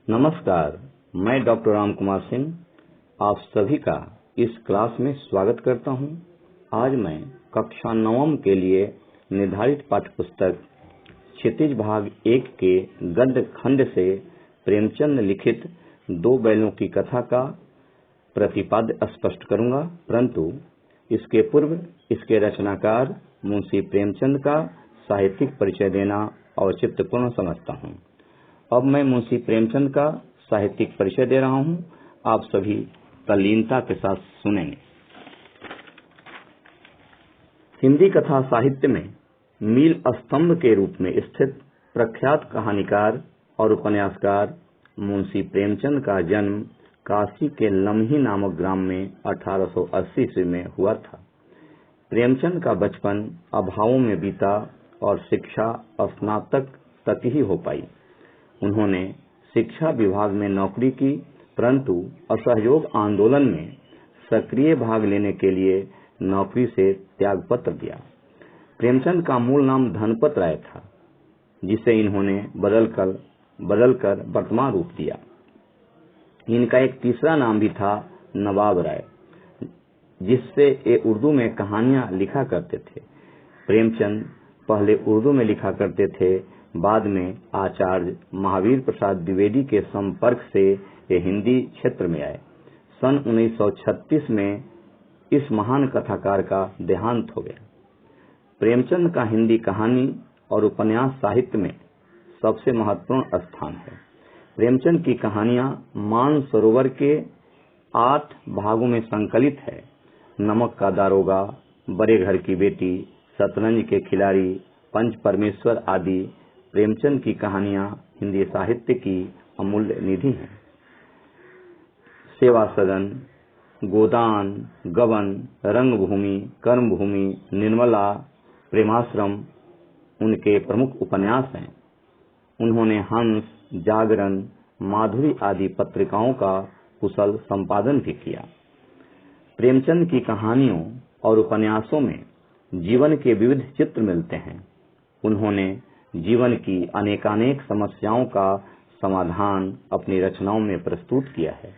नमस्कार, मैं डॉक्टर राम कुमार सिंह आप सभी का इस क्लास में स्वागत करता हूं। आज मैं कक्षा 9 के लिए निर्धारित पाठ्यपुस्तक क्षितिज भाग 1 के गद्य खंड से प्रेमचंद लिखित दो बैलों की कथा का प्रतिपाद्य स्पष्ट करूंगा, परंतु इसके पूर्व इसके रचनाकार मुंशी प्रेमचंद का साहित्यिक परिचय देना औचित्यपूर्ण समझता हूं। अब मैं मुंशी प्रेमचंद का साहित्यिक परिचय दे रहा हूं, आप सभी तल्लीनता के साथ सुनेंगे। हिंदी कथा साहित्य में मील स्तंभ के रूप में स्थित प्रख्यात कहानीकार और उपन्यासकार मुंशी प्रेमचंद का जन्म काशी के लम्ही नामक ग्राम में 1880 ईस्वी में हुआ था। प्रेमचंद का बचपन अभावों में बीता और शिक्षा स्नातक तक ही हो पाई। उन्होंने शिक्षा विभाग में नौकरी की, परंतु असहयोग आंदोलन में सक्रिय भाग लेने के लिए नौकरी से त्यागपत्र दिया। प्रेमचंद का मूल नाम धनपत राय था, जिसे इन्होंने बदलकर वर्तमान रूप दिया। इनका एक तीसरा नाम भी था नवाब राय, जिससे ये उर्दू में कहानियां लिखा करते थे। प्रेमचंद पहले उर्दू में लिखा करते थे, बाद में आचार्य महावीर प्रसाद द्विवेदी के संपर्क से ये हिंदी क्षेत्र में आए। सन 1936 में इस महान कथाकार का देहांत हो गया। प्रेमचंद का हिंदी कहानी और उपन्यास साहित्य में सबसे महत्वपूर्ण स्थान है। प्रेमचंद की कहानियां मानसरोवर के 8 भागों में संकलित है। नमक का दारोगा, बड़े घर की बेटी, शतरंज के खिलाड़ी, पंच परमेश्वर आदि प्रेमचंद की कहानियां हिंदी साहित्य की अमूल्य निधि हैं। सेवा सदन, गोदान, गबन, रंगभूमि, कर्मभूमि, निर्मला, प्रेमाश्रम उनके प्रमुख उपन्यास हैं। उन्होंने हंस, जागरण, माधुरी आदि पत्रिकाओं का कुशल संपादन भी किया। प्रेमचंद की कहानियों और उपन्यासों में जीवन के विविध चित्र मिलते हैं। उन्होंने जीवन की अनेकानेक समस्याओं का समाधान अपनी रचनाओं में प्रस्तुत किया है।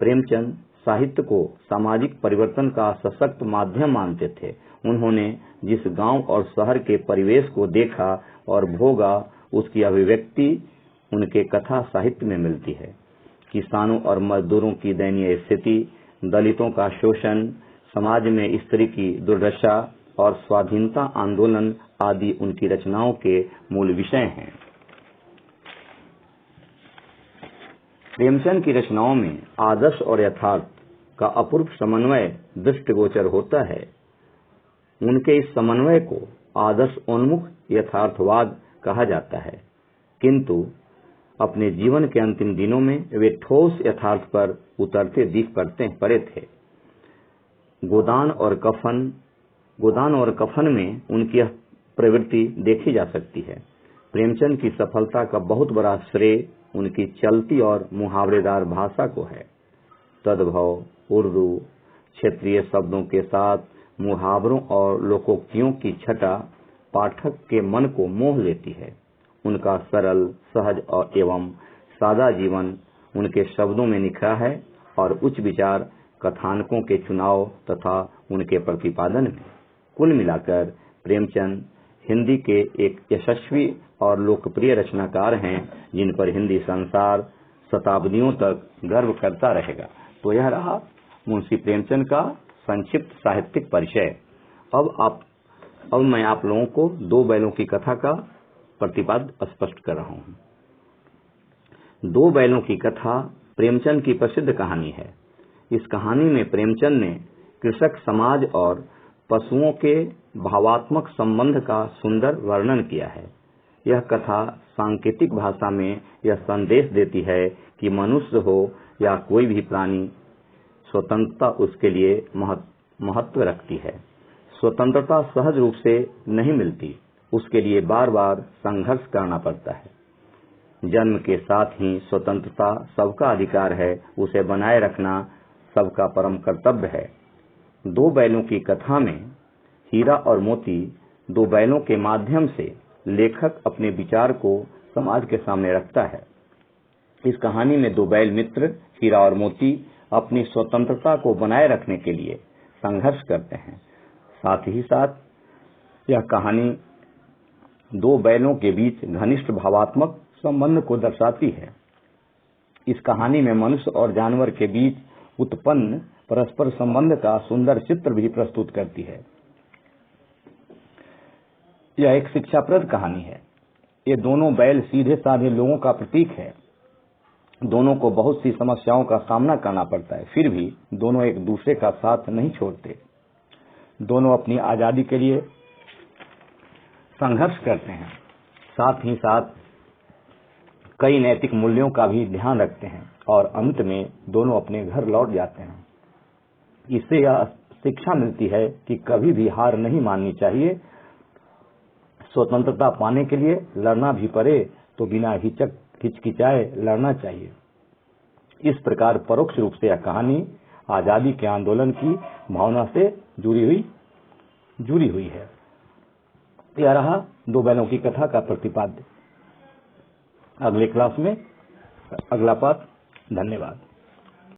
प्रेमचंद साहित्य को सामाजिक परिवर्तन का सशक्त माध्यम मानते थे। उन्होंने जिस गांव और शहर के परिवेश को देखा और भोगा, उसकी अभिव्यक्ति उनके कथा साहित्य में मिलती है। किसानों और मजदूरों की दयनीय स्थिति, दलितों का शोषण, समाज में स्त्री की दुर्दशा और स्वाधीनता आंदोलन आदि उनकी रचनाओं के मूल विषय हैं। प्रेमचंद की रचनाओं में आदर्श और यथार्थ का अपूर्व समन्वय दृष्टिगोचर होता है। उनके इस समन्वय को आदर्श उन्मुख यथार्थवाद कहा जाता है, किंतु अपने जीवन के अंतिम दिनों में वे ठोस यथार्थ पर उतरते दिख पड़े थे। गोदान और कफन में उनकी प्रवृत्ति देखी जा सकती है। प्रेमचंद की सफलता का बहुत बड़ा श्रेय उनकी चलती और मुहावरेदार भाषा को है। तद्भव उर्दू क्षेत्रीय शब्दों के साथ मुहावरों और लोकोक्तियों की छटा पाठक के मन को मोह लेती है। उनका सरल, सहज और एवं सादा जीवन उनके शब्दों में निखरा है और उच्च विचार कथानकों के चुनाव तथा उनके प्रतिपादन में। कुल मिलाकर प्रेमचंद हिंदी के एक यशस्वी और लोकप्रिय रचनाकार हैं, जिन पर हिंदी संसार शताब्दियों तक गर्व करता रहेगा। तो यह रहा मुंशी प्रेमचंद का संक्षिप्त साहित्यिक परिचय। अब मैं आप लोगों को दो बैलों की कथा का प्रतिपाद्य स्पष्ट कर रहा हूं। दो बैलों की कथा प्रेमचंद की प्रसिद्ध कहानी है। इस कहानी में प्रेमचंद ने कृषक समाज और पशुओं के भावात्मक संबंध का सुंदर वर्णन किया है। यह कथा सांकेतिक भाषा में यह संदेश देती है कि मनुष्य हो या कोई भी प्राणी, स्वतंत्रता उसके लिए महत्व रखती है। स्वतंत्रता सहज रूप से नहीं मिलती, उसके लिए बार बार संघर्ष करना पड़ता है। जन्म के साथ ही स्वतंत्रता सबका अधिकार है, उसे बनाए रखना सबका परम कर्तव्य है। दो बैलों की कथा में हीरा और मोती दो बैलों के माध्यम से लेखक अपने विचार को समाज के सामने रखता है। इस कहानी में दो बैल मित्र हीरा और मोती अपनी स्वतंत्रता को बनाए रखने के लिए संघर्ष करते हैं। साथ ही साथ यह कहानी दो बैलों के बीच घनिष्ठ भावात्मक संबंध को दर्शाती है। इस कहानी में मनुष्य और जानवर के बीच उत्पन्न परस्पर संबंध का सुंदर चित्र भी प्रस्तुत करती है। यह एक शिक्षाप्रद कहानी है। ये दोनों बैल सीधे साधे लोगों का प्रतीक है। दोनों को बहुत सी समस्याओं का सामना करना पड़ता है, फिर भी दोनों एक दूसरे का साथ नहीं छोड़ते। दोनों अपनी आजादी के लिए संघर्ष करते हैं, साथ ही साथ कई नैतिक मूल्यों का भी ध्यान रखते हैं और अंत में दोनों अपने घर लौट जाते हैं। इससे यह शिक्षा मिलती है कि कभी भी हार नहीं माननी चाहिए। स्वतंत्रता पाने के लिए लड़ना भी पड़े तो बिना हिचकिचाए लड़ना चाहिए। इस प्रकार परोक्ष रूप से यह कहानी आजादी के आंदोलन की भावना से जुड़ी हुई है। यह रहा दो बैलों की कथा का प्रतिपाद्य। अगले क्लास में अगला पाठ। धन्यवाद।